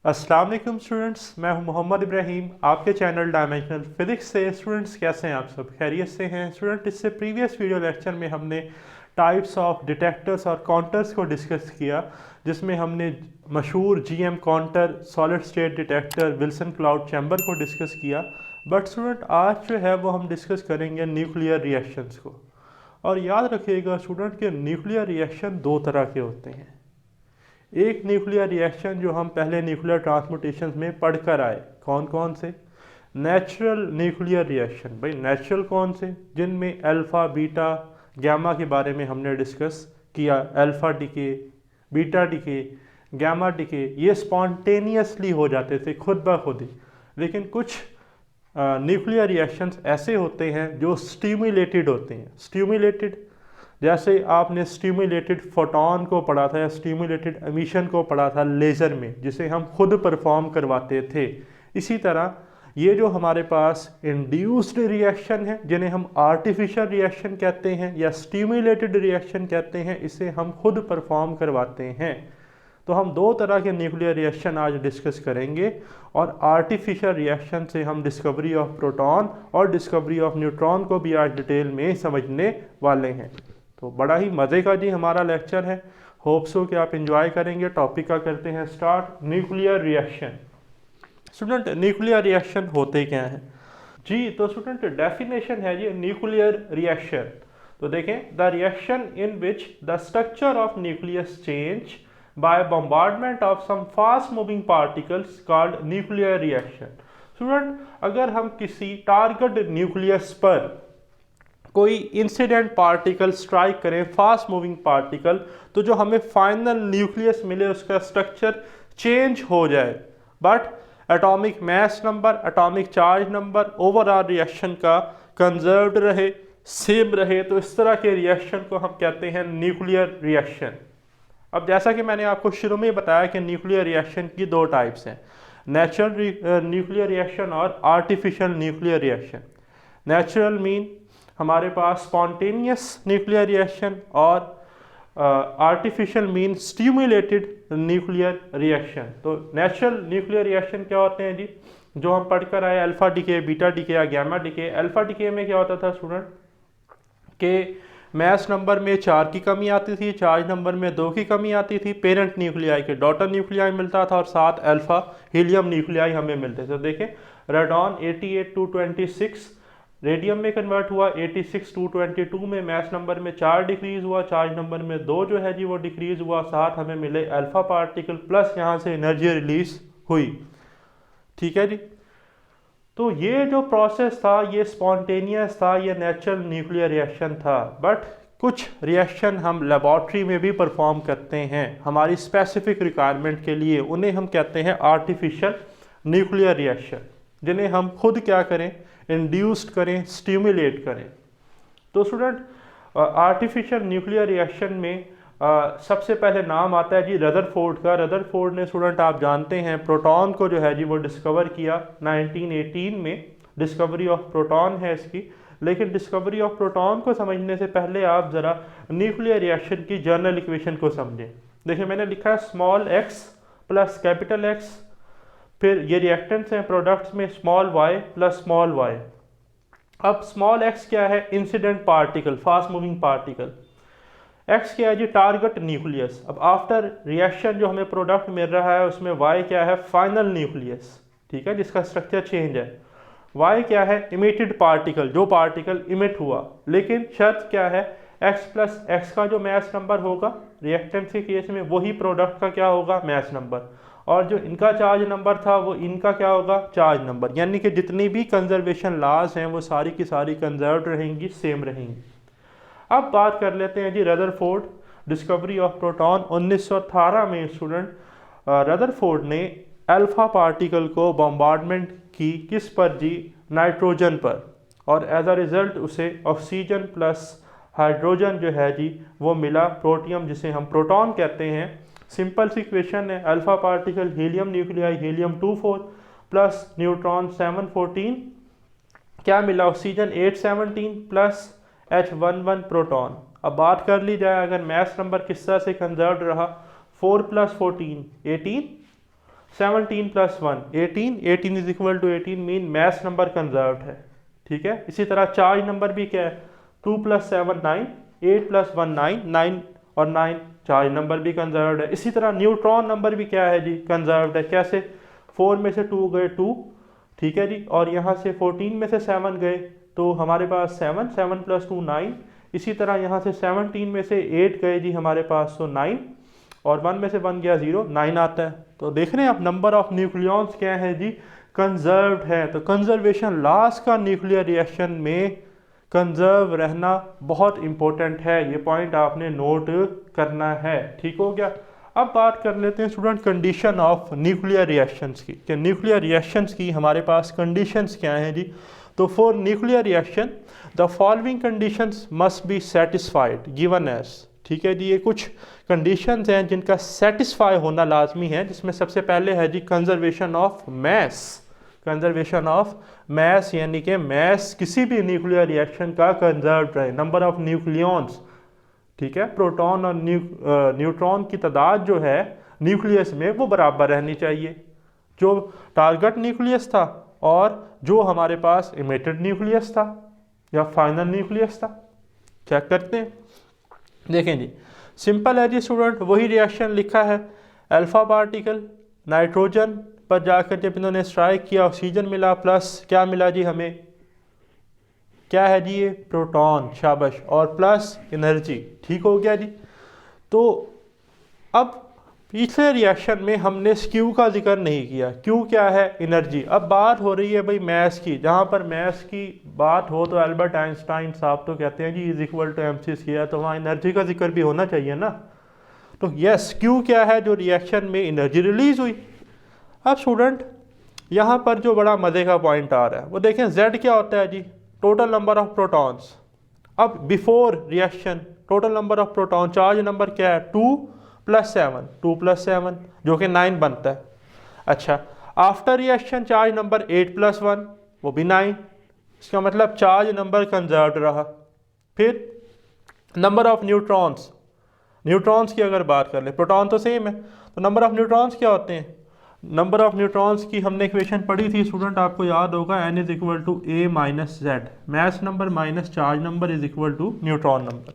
अस्सलाम वालेकुम स्टूडेंट्स, मैं हूं मोहम्मद इब्राहिम आपके चैनल डायमेंशनल फिजिक्स से। स्टूडेंट्स कैसे हैं आप सब? खैरियत से हैं स्टूडेंट? इससे प्रीवियस वीडियो लेक्चर में हमने टाइप्स ऑफ डिटेक्टर्स और काउंटर्स को डिस्कस किया, जिसमें हमने मशहूर GM counter, solid state detector, Wilson cloud chamber को डिस्कस किया। बट स्टूडेंट आज जो है वो हम डिस्कस करेंगे न्यूक्लियर रिएक्शंस को। और याद रखिएगा स्टूडेंट कि न्यूक्लियर रिएक्शन दो तरह के होते हैं। एक न्यूक्लियर रिएक्शन जो हम पहले न्यूक्लियर ट्रांसपोर्टेशन में पढ़कर आए, कौन कौन से? Natural nuclear reaction. भाई नेचुरल कौन से? जिनमें अल्फ़ा बीटा गामा के बारे में हमने डिस्कस किया। Alpha decay, beta decay, gamma decay, ये स्पॉन्टेनियसली हो जाते थे खुद ब खुद ही। लेकिन कुछ न्यूक्लियर रिएक्शंस ऐसे होते हैं जो स्टिमुलेटेड होते हैं। स्टिमुलेटेड जैसे आपने स्टिमुलेटेड फोटॉन को पढ़ा था या स्टिमुलेटेड एमिशन को पढ़ा था लेज़र में, जिसे हम खुद परफॉर्म करवाते थे। इसी तरह ये जो हमारे पास इंड्यूस्ड रिएक्शन है, जिन्हें हम आर्टिफिशियल रिएक्शन कहते हैं या स्टिमुलेटेड रिएक्शन कहते हैं, इसे हम खुद परफॉर्म करवाते हैं। तो हम दो तरह के न्यूक्लियर रिएक्शन आज डिस्कस करेंगे, और आर्टिफिशियल रिएक्शन से हम डिस्कवरी ऑफ प्रोटॉन और डिस्कवरी ऑफ न्यूट्रॉन को भी आज डिटेल में समझने वाले हैं। तो बड़ा ही मज़े का जी हमारा लेक्चर है। होप सो कि आप एंजॉय करेंगे। टॉपिक का करते हैं start, nuclear reaction. Student nuclear reaction होते क्या हैं जी? तो स्टूडेंट डेफिनेशन है जी न्यूक्लियर रिएक्शन। तो देखें, the reaction in which the structure of nucleus change by bombardment of some fast moving particles called nuclear reaction. Student अगर हम किसी टारगेट न्यूक्लियस पर कोई इंसिडेंट पार्टिकल स्ट्राइक करें, फास्ट मूविंग पार्टिकल, तो जो हमें फाइनल न्यूक्लियस मिले उसका स्ट्रक्चर चेंज हो जाए, but atomic mass number, atomic charge number, overall reaction का कंजर्व्ड रहे, सेम रहे, तो इस तरह के रिएक्शन को हम कहते हैं न्यूक्लियर रिएक्शन। अब जैसा कि मैंने आपको शुरू में बताया कि न्यूक्लियर रिएक्शन की दो टाइप्स हैं, नेचुरल न्यूक्लियर रिएक्शन और artificial nuclear reaction. Natural mean हमारे पास स्पॉन्टेनियस न्यूक्लियर रिएक्शन, और artificial mean stimulated nuclear reaction. तो नेचुरल न्यूक्लियर रिएक्शन क्या होते हैं जी? जो हम पढ़कर आए, अल्फा डिके, बीटा डिके या गामा डिके। अल्फा डिके में क्या होता था स्टूडेंट के मास नंबर में 4 की कमी आती थी, चार्ज नंबर में 2 की कमी आती थी, पेरेंट न्यूक्लियाई के डॉटर न्यूक्लियाई मिलता था, और 7 अल्फा हीलियम न्यूक्लियाई हमें मिलते थे। देखें, रेडॉन 88 रेडियम में कन्वर्ट हुआ, 86 में मास नंबर में 4 डिक्रीज हुआ, चार्ज नंबर में 2 जो है जी वो डिक्रीज हुआ, 7 हमें मिले अल्फा पार्टिकल, प्लस यहाँ से एनर्जी रिलीज हुई। ठीक है जी। तो ये जो प्रोसेस था ये स्पॉन्टेनियस था, ये नेचुरल न्यूक्लियर रिएक्शन था। बट कुछ रिएक्शन हम लेबॉर्ट्री में भी परफॉर्म करते हैं हमारी स्पेसिफिक रिक्वायरमेंट के लिए, उन्हें हम कहते हैं आर्टिफिशियल न्यूक्लियर रिएक्शन, जिन्हें हम खुद क्या करें, इंड्यूस्ड करें, स्टिमुलेट करें। तो स्टूडेंट आर्टिफिशियल न्यूक्लियर रिएक्शन में सबसे पहले नाम आता है जी रदरफोर्ड का। रदरफोर्ड ने स्टूडेंट आप जानते हैं प्रोटॉन को जो है जी वो डिस्कवर किया 1918 में। डिस्कवरी ऑफ प्रोटॉन है इसकी। लेकिन डिस्कवरी ऑफ प्रोटॉन को समझने से पहले आप ज़रा न्यूक्लियर रिएक्शन की जर्नल इक्वेशन को समझें। देखिए मैंने लिखा है small x plus capital x, फिर ये रिएक्टेंट्स हैं प्रोडक्ट्स में small y plus small y. अब स्मॉल एक्स क्या है? Incident particle, fast moving particle. X क्या है जी? Target nucleus. अब आफ्टर रिएक्शन जो हमें प्रोडक्ट मिल रहा है उसमें वाई क्या है? फाइनल न्यूक्लियस, ठीक है, जिसका स्ट्रक्चर चेंज है। वाई क्या है? इमिटेड पार्टिकल, जो पार्टिकल इमिट हुआ। लेकिन शर्त क्या है? एक्स प्लस एक्स का जो मास नंबर होगा रिएक्टेंट के केस में, वही प्रोडक्ट का क्या होगा? Mass number. और जो इनका चार्ज नंबर था वो इनका क्या होगा? Charge number. यानी कि जितनी भी कंजर्वेशन लॉज हैं वो सारी की सारी कंजर्व्ड रहेंगी, सेम रहेंगी। अब बात कर लेते हैं जी रदरफोर्ड, डिस्कवरी ऑफ प्रोटॉन 1918 में। स्टूडेंट रदरफोर्ड ने अल्फा पार्टिकल को बॉम्बार्डमेंट की, किस पर जी? नाइट्रोजन पर। और एज अ रिजल्ट उसे ऑक्सीजन प्लस हाइड्रोजन जो है जी वो मिला, प्रोटियम, जिसे हम प्रोटॉन कहते हैं। सिंपल सी इक्वेशन है, alpha particle helium nuclei helium 24 plus neutron 714, क्या मिला? Oxygen 817 plus H11 proton. अब बात कर ली जाए अगर मास नंबर किस तरह से कंजर्व्ड रहा, 4 plus 14 18, 17 plus 1 18, 18 is equal to 18 mean mass number conserved है। ठीक है, इसी तरह चार्ज नंबर भी क्या है, 2 प्लस 7 9, 8 प्लस 1 9, 9 और 9 चार्ज नंबर भी कंजर्व्ड है। इसी तरह न्यूट्रॉन नंबर भी क्या है जी, कंजर्व्ड है। कैसे, 4 में से 2 गए 2, ठीक है जी, और यहाँ से 14 में से 7 गए तो हमारे पास 7, 7 प्लस 2 9। इसी तरह यहाँ से 17 में से 8 गए जी हमारे पास, तो 9, और 1 में से 1 गया 0, 9 आता है। तो देख रहे हैं आप नंबर ऑफ न्यूक्लियॉन्स क्या है जी, कंजर्व्ड है। तो कंजर्वेशन लॉस का न्यूक्लियर रिएक्शन में कंजर्व रहना बहुत इंपॉर्टेंट है, ये पॉइंट आपने नोट करना है। ठीक हो गया। अब बात कर लेते हैं student condition of nuclear reactions की, कि न्यूक्लियर रिएक्शंस की हमारे पास कंडीशंस क्या हैं जी। तो for nuclear reaction the following conditions must be satisfied given as. ठीक है जी, ये कुछ कंडीशंस हैं जिनका सेटिस्फाई होना लाजमी है, जिसमें सबसे पहले है जी conservation of mass. Conservation of mass यानी कि मैस किसी भी न्यूक्लियर रिएक्शन का कंजर्व रहे, नंबर ऑफ न्यूक्लियॉन्स, ठीक है, प्रोटॉन और न्यूट्रॉन की तादाद जो है न्यूक्लियस में वो बराबर रहनी चाहिए, जो टारगेट न्यूक्लियस था और जो हमारे पास इमिटेड न्यूक्लियस था या फाइनल न्यूक्लियस था। चेक करते हैं, देखें जी, सिंपल है जी स्टूडेंट, वही रिएक्शन लिखा है, अल्फा पार्टिकल नाइट्रोजन पर जाकर जब इन्होंने स्ट्राइक किया ऑक्सीजन मिला, प्लस क्या मिला जी हमें, क्या है जी ये, प्रोटॉन, शाबाश, और प्लस एनर्जी। ठीक हो गया जी। तो अब पिछले रिएक्शन में हमने क्यू का जिक्र नहीं किया, क्यू क्या है, एनर्जी। अब बात हो रही है भाई मैस की, जहाँ पर मैस की बात हो तो एल्बर्ट आइंस्टाइन साहब तो कहते हैं जी is equal to mc square, तो वहाँ एनर्जी का जिक्र भी होना चाहिए ना। तो यस, क्यू क्या है, जो रिएक्शन में एनर्जी रिलीज हुई। अब स्टूडेंट यहाँ पर जो बड़ा मज़े का पॉइंट आ रहा है वो देखें, z क्या होता है जी, टोटल नंबर ऑफ प्रोटॉन्स। अब before reaction total number of proton, charge number क्या है, 2 प्लस 7, 2 प्लस 7 जो कि 9 बनता है। अच्छा, after reaction charge number 8 plus 1 वो भी 9, इसका मतलब चार्ज नंबर कंजर्व्ड रहा। फिर नंबर ऑफ न्यूट्रॉन्स, न्यूट्रॉन्स की अगर बात कर ले, प्रोटॉन तो सेम है, तो नंबर ऑफ न्यूट्रॉन्स क्या होते हैं, नंबर ऑफ न्यूट्रॉन्स की हमने इक्वेशन पढ़ी थी स्टूडेंट, आपको याद होगा, n is equal to a minus Z, mass number minus charge number is equal to neutron number.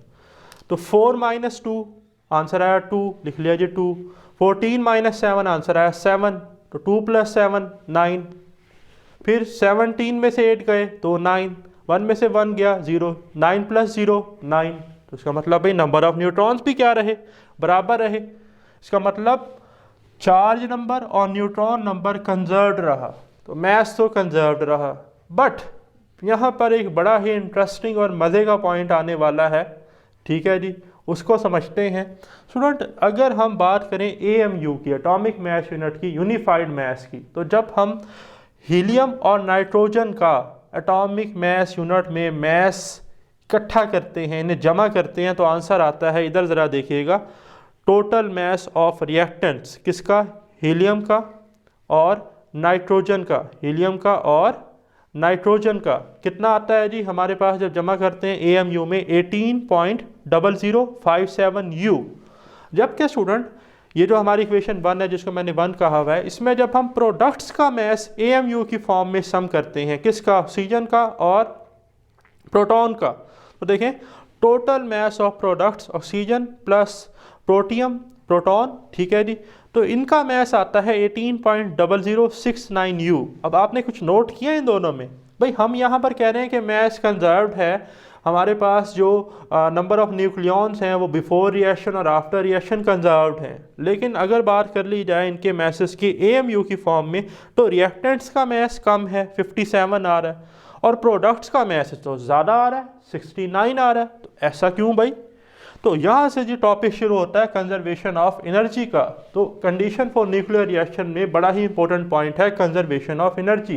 तो 4 माइनस 2 आंसर आया 2, लिख लिया जी 2। 14 माइनस 7 आंसर आया 7, तो 2 प्लस 7 9। फिर 17 में से 8 गए तो 9, 1 में से 1 गया 0, 9 प्लस 0 9। तो इसका मतलब भाई नंबर ऑफ न्यूट्रॉन्स भी क्या रहे, बराबर रहे। इसका मतलब चार्ज नंबर और न्यूट्रॉन नंबर कंजर्व्ड रहा, तो मैस तो कंजर्व्ड रहा। बट यहाँ पर एक बड़ा ही इंटरेस्टिंग और मज़े का पॉइंट आने वाला है, ठीक है जी, उसको समझते हैं स्टूडेंट। अगर हम बात करें AMU की, एटॉमिक मैस यूनिट की, यूनिफाइड मैस की, तो जब हम हीलियम और नाइट्रोजन का एटॉमिक मैस यूनिट में मैस इकट्ठा करते हैं, इन्हें जमा करते हैं, तो आंसर आता है, इधर ज़रा देखिएगा, टोटल मैस ऑफ रिएक्टेंट्स, किसका, हीलियम का और नाइट्रोजन का, हीलियम का और नाइट्रोजन का कितना आता है जी हमारे पास जब जमा करते हैं AMU में, 18.0057 U। जबकि स्टूडेंट ये जो हमारी इक्वेशन 1 है, जिसको मैंने 1 कहा हुआ है, इसमें जब हम प्रोडक्ट्स का मैस AMU की फॉर्म में सम करते हैं, किसका, ऑक्सीजन का और प्रोटॉन का, तो देखें total mass of products oxygen plus protium proton, ठीक है जी, तो इनका मैस आता है 18.0069 U। अब आपने कुछ नोट किया इन दोनों में, भाई हम यहाँ पर कह रहे हैं कि मैस कंजर्व्ड है, हमारे पास जो नंबर ऑफ न्यूक्लियॉन्स हैं वो बिफोर रिएक्शन और आफ्टर रिएक्शन कंजर्व्ड हैं, लेकिन अगर बात कर ली जाए इनके मैसेस की AMU की फॉर्म में, तो रिएक्टेंट्स का मैस कम है, 57 आ रहा है, और प्रोडक्ट्स का मैस तो ज़्यादा आ रहा है, 69 आ रहा है। तो ऐसा क्यों भाई, तो यहाँ से जो टॉपिक शुरू होता है कंजर्वेशन ऑफ एनर्जी का। तो कंडीशन फॉर न्यूक्लियर रिएक्शन में बड़ा ही इंपॉर्टेंट पॉइंट है कंजर्वेशन ऑफ एनर्जी,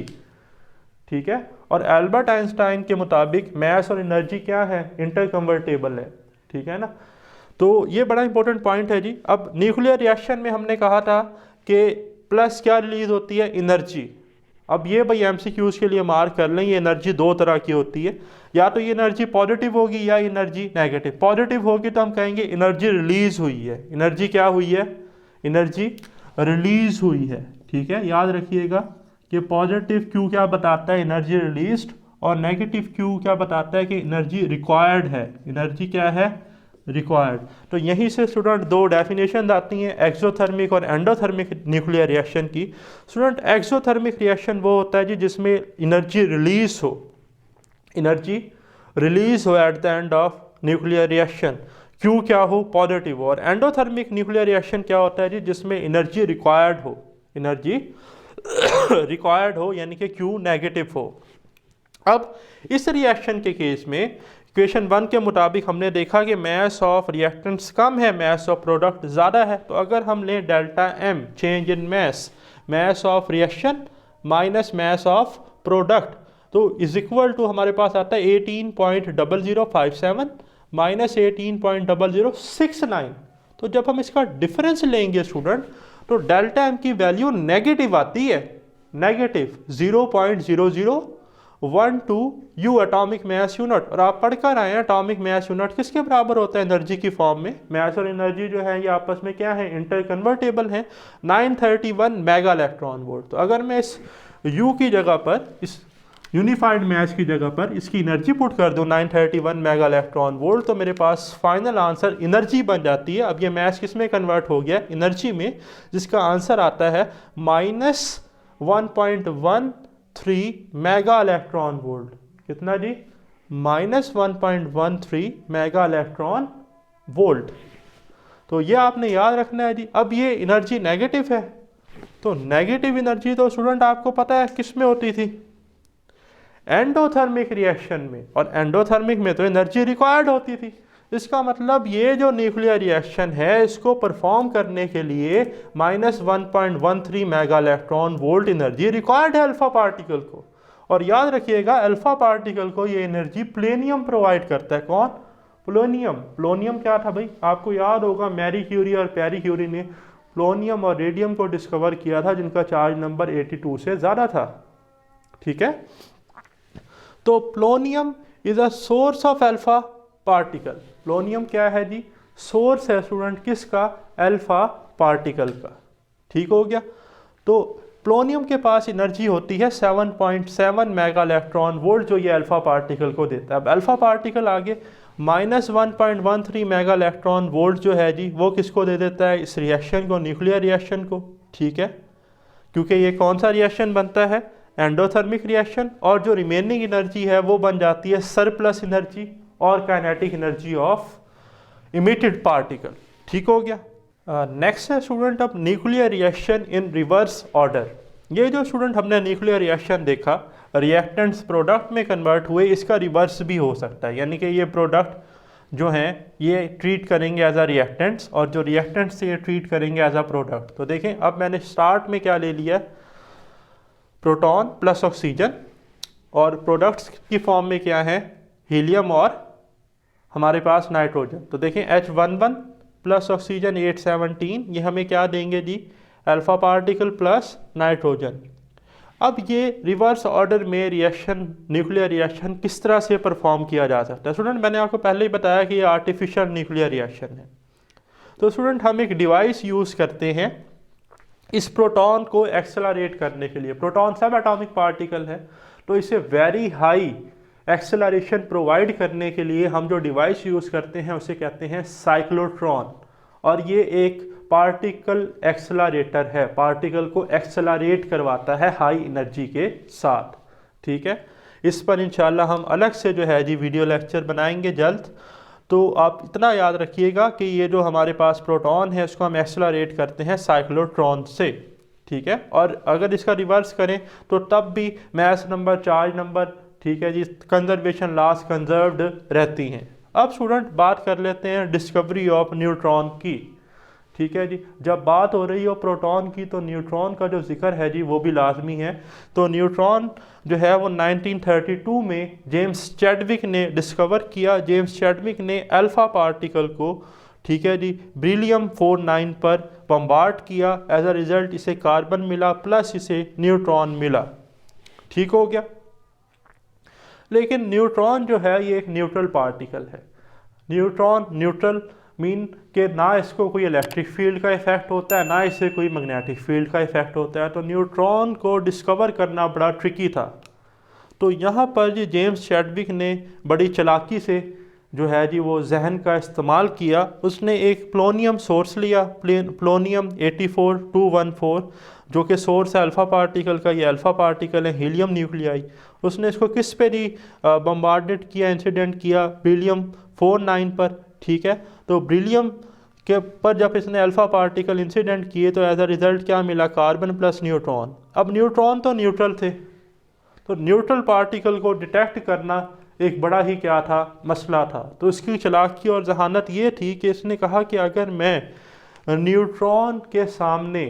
ठीक है, और एल्बर्ट आइंस्टाइन के मुताबिक मैस और एनर्जी क्या है, इंटरकन्वर्टेबल है, ठीक है ना। तो ये बड़ा इंपॉर्टेंट पॉइंट है जी। अब न्यूक्लियर रिएक्शन में हमने कहा था कि प्लस क्या रिलीज होती है, एनर्जी। अब ये भाई MCQs के लिए मार्क कर लें, ये एनर्जी दो तरह की होती है, या तो ये एनर्जी पॉजिटिव होगी या एनर्जी नेगेटिव। पॉजिटिव होगी तो हम कहेंगे एनर्जी रिलीज हुई है, एनर्जी क्या हुई है, एनर्जी रिलीज हुई है, ठीक है, याद रखिएगा कि पॉजिटिव क्यू क्या बताता है, एनर्जी रिलीज्ड, और नेगेटिव क्यू क्या बताता है कि एनर्जी रिक्वायर्ड है, एनर्जी क्या है, रिक्वायर्ड। तो यहीं से स्टूडेंट दो डेफिनेशन आती हैं, एक्सोथर्मिक और एंडोथर्मिक न्यूक्लियर रिएक्शन की। स्टूडेंट एक्सोथर्मिक रिएक्शन वो होता है जी जिसमें एनर्जी रिलीज हो, एनर्जी रिलीज हो at the end of nuclear reaction, Q क्या हो, पॉजिटिव हो। और एंडोथर्मिक न्यूक्लियर रिएक्शन क्या होता है जी जिसमें एनर्जी रिक्वायर्ड हो, एनर्जी रिक्वायर्ड हो यानी कि क्यू नेगेटिव हो। अब इस रिएक्शन के केस में इक्वेशन 1 के मुताबिक हमने देखा कि मास ऑफ रिएक्टेंट्स कम है, मास ऑफ प्रोडक्ट ज़्यादा है। तो अगर हम लें delta M change in mass, mass of reaction minus mass of product, तो इज इक्वल टू हमारे पास आता है 18.0057 माइनस 18.0069। तो जब हम इसका डिफरेंस लेंगे स्टूडेंट तो डेल्टा एम की वैल्यू नेगेटिव आती है, negative 0.0012 you atomic mass unit. और आप पढ़कर आए हैं एटॉमिक मास यूनिट किसके बराबर होता है, एनर्जी की फॉर्म में। मास और एनर्जी जो है ये आपस में क्या है, इंटर कन्वर्टेबल है, 931 मेगा इलेक्ट्रॉन वोल्ट। तो अगर मैं इस यू की जगह पर, इस यूनिफाइड मास की जगह पर इसकी एनर्जी पुट कर दूं 931 मेगा इलेक्ट्रॉन वोल्ट, तो मेरे पास फाइनल आंसर एनर्जी बन जाती है। अब ये मास किस में कन्वर्ट हो गया, एनर्जी में, जिसका आंसर आता है -1.13 मेगा इलेक्ट्रॉन वोल्ट। कितना जी, -1.13 मेगा इलेक्ट्रॉन वोल्ट। तो ये आपने याद रखना है जी। अब ये एनर्जी नेगेटिव है, तो नेगेटिव एनर्जी तो स्टूडेंट आपको पता है किस में होती थी, एंडोथर्मिक रिएक्शन में, और एंडोथर्मिक में तो एनर्जी रिक्वायर्ड होती थी। इसका मतलब ये जो न्यूक्लियर रिएक्शन है इसको परफॉर्म करने के लिए -1.13 mega electron volt energy required है अल्फा पार्टिकल को। और याद रखिएगा अल्फा पार्टिकल को ये एनर्जी प्लेनियम प्रोवाइड करता है। कौन, प्लोनियम। प्लोनियम क्या था भाई, आपको याद होगा मैरी क्यूरी और पेरी क्यूरी ने प्लोनियम और रेडियम को डिस्कवर किया था जिनका चार्ज नंबर 82 से ज़्यादा था। ठीक है, तो polonium is a source of alpha particle. Polonium क्या है जी, सोर्स है स्टूडेंट किसका, अल्फा पार्टिकल का। ठीक हो गया। तो प्लोनियम के पास एनर्जी होती है 7.7 मेगा इलेक्ट्रॉन वोल्ट जो ये अल्फा पार्टिकल को देता है। अब अल्फा पार्टिकल आगे -1.13 मेगा इलेक्ट्रॉन वोल्ट जो है जी वो किसको दे देता है, इस रिएक्शन को, न्यूक्लियर रिएक्शन को। ठीक है, क्योंकि ये कौन सा रिएक्शन बनता है, एंडोथर्मिक रिएक्शन, और जो रिमेनिंग एनर्जी है वो बन जाती है सरप्लस एनर्जी और kinetic energy of emitted particle. ठीक हो गया। नेक्स्ट है स्टूडेंट अब nuclear reaction in reverse order. ये जो स्टूडेंट हमने न्यूक्लियर रिएक्शन देखा, रिएक्टेंट्स प्रोडक्ट में कन्वर्ट हुए, इसका रिवर्स भी हो सकता है, यानी कि ये प्रोडक्ट जो हैं ये ट्रीट करेंगे एज अ रिएक्टेंट्स और जो रिएक्टेंट्स से ये ट्रीट करेंगे एज अ प्रोडक्ट। तो देखें अब मैंने स्टार्ट में क्या ले लिया, प्रोटॉन प्लस ऑक्सीजन, और प्रोडक्ट्स की फॉर्म में क्या है, हीलियम और हमारे पास नाइट्रोजन। तो देखें H11 प्लस ऑक्सीजन 817 ये हमें क्या देंगे जी, अल्फा पार्टिकल प्लस नाइट्रोजन। अब ये रिवर्स ऑर्डर में रिएक्शन, न्यूक्लियर रिएक्शन किस तरह से परफॉर्म किया जा सकता है। स्टूडेंट मैंने आपको पहले ही बताया कि ये आर्टिफिशियल न्यूक्लियर रिएक्शन है। तो स्टूडेंट हम एक डिवाइस यूज़ करते हैं इस प्रोटॉन को एक्सेलरेट करने के लिए। प्रोटॉन सब एटॉमिक पार्टिकल है, तो इसे वेरी हाई एक्सेलरेशन प्रोवाइड करने के लिए हम जो डिवाइस यूज़ करते हैं उसे कहते हैं साइक्लोट्रॉन। और ये एक पार्टिकल एक्सेलरेटर है, पार्टिकल को एक्सेलरेट करवाता है हाई एनर्जी के साथ। ठीक है, इस पर इंशाल्लाह हम अलग से जो है जी वीडियो लेक्चर बनाएंगे जल्द। तो आप इतना याद रखिएगा कि ये जो हमारे पास प्रोटॉन है उसको हम एक्सेलरेट करते हैं साइक्लोट्रॉन से। ठीक है, और अगर इसका रिवर्स करें तो तब भी मास नंबर, चार्ज नंबर, ठीक है जी, कंजर्वेशन लॉस कंजर्व्ड रहती हैं। अब स्टूडेंट बात कर लेते हैं डिस्कवरी ऑफ न्यूट्रॉन की। ठीक है जी, जब बात हो रही हो प्रोटॉन की तो न्यूट्रॉन का जो जिक्र है जी वो भी लाजमी है। तो न्यूट्रॉन जो है वो 1932 में जेम्स चैडविक ने डिस्कवर किया। जेम्स चैडविक ने अल्फा पार्टिकल को, ठीक है जी, बेरिलियम 49 पर बम्बार्ड किया। एज अ रिजल्ट इसे कार्बन मिला प्लस इसे न्यूट्रॉन मिला। ठीक हो गया। लेकिन न्यूट्रॉन जो है ये एक न्यूट्रल पार्टिकल है। न्यूट्रॉन न्यूट्रल मीन कि ना इसको कोई इलेक्ट्रिक फील्ड का इफ़ेक्ट होता है, ना इससे कोई मैग्नेटिक फील्ड का इफ़ेक्ट होता है। तो न्यूट्रॉन को डिस्कवर करना बड़ा ट्रिकी था। तो यहाँ पर जी जेम्स चैडविक ने बड़ी चालाकी से जो है जी वो जहन का इस्तेमाल किया। उसने एक प्लोनियम सोर्स लिया, प्लोनियम 84214, जो कि सोर्स है अल्फ़ा पार्टिकल का। ये अल्फ़ा पार्टिकल है हीलियम न्यूक्लियाई। उसने इसको किस पे जी बम्बार्डेड किया, इंसिडेंट किया, बेरिलियम 49 पर, ठीक है। तो बेरिलियम के पर जब इसने अल्फ़ा पार्टिकल इंसिडेंट किए तो एज अ रिज़ल्ट क्या मिला, कार्बन प्लस न्यूट्रॉन। अब न्यूट्रॉन तो न्यूट्रल थे, तो न्यूट्रल पार्टिकल को डिटेक्ट करना एक बड़ा ही क्या था, मसला था। तो इसकी चालाकी और जहानत ये थी कि इसने कहा कि अगर मैं न्यूट्रॉन के सामने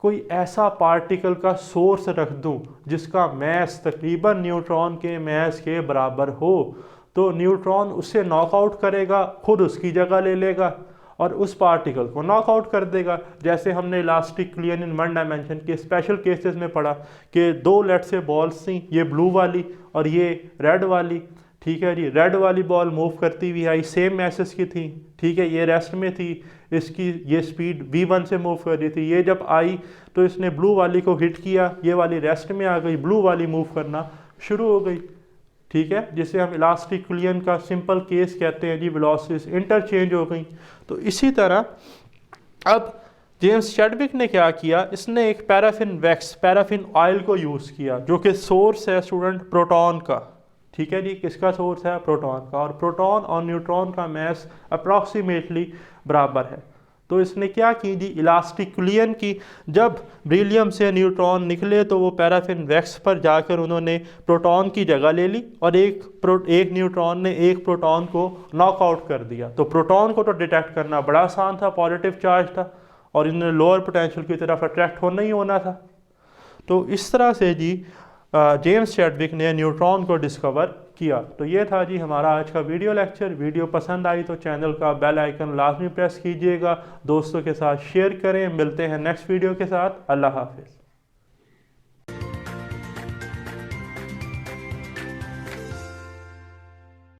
कोई ऐसा पार्टिकल का सोर्स रख दूं जिसका मैस तकरीबन न्यूट्रॉन के मैस के बराबर हो, तो न्यूट्रॉन उससे नॉकआउट करेगा, खुद उसकी जगह ले लेगा और उस पार्टिकल को नॉकआउट कर देगा। जैसे हमने इलास्टिक इन वन डायमेंशन के स्पेशल केसेस में पढ़ा कि दो लेट से बॉल्स थी, ये ब्लू वाली और ये रेड वाली, ठीक है जी। रेड वाली बॉल मूव करती हुई आई, सेम मैसेज की थी, ठीक है, ये रेस्ट में थी, इसकी ये स्पीड v1 से मूव कर रही थी। ये जब आई तो इसने ब्लू वाली को हिट किया, ये वाली रेस्ट में आ गई, ब्लू वाली मूव करना शुरू हो गई, ठीक है, जिसे हम इलास्टिक का सिंपल केस कहते हैं जी। वेलोसिटीज इंटरचेंज हो गई। तो इसी तरह अब जेम्स चैडविक ने क्या किया, इसने एक पैराफिन वैक्स, पैराफिन ऑयल को यूज़ किया, जो कि सोर्स है स्टूडेंट प्रोटॉन का, ठीक है जी। किसका सोर्स है, प्रोटॉन का। और प्रोटॉन और न्यूट्रॉन का मैस अप्रॉक्सीमेटली बराबर है। तो इसने क्या की जी, इलास्टिक की जब बेरिलियम से न्यूट्रॉन निकले तो वो पैराफिन वैक्स पर जाकर उन्होंने प्रोटॉन की जगह ले ली और एक न्यूट्रॉन ने एक प्रोटॉन को नॉकआउट कर दिया। तो प्रोटॉन को तो डिटेक्ट करना बड़ा आसान था, पॉजिटिव चार्ज था और इन्हें लोअर पोटेंशियल की तरफ अट्रैक्ट होना ही होना था। तो इस तरह से जी जेम्स चैडविक ने न्यूट्रॉन को डिस्कवर किया। तो ये था जी हमारा आज का वीडियो लेक्चर। वीडियो पसंद आई तो चैनल का बेल आइकन लाजमी प्रेस कीजिएगा, दोस्तों के साथ शेयर करें। मिलते हैं नेक्स्ट वीडियो के साथ। अल्लाह हाफिज़।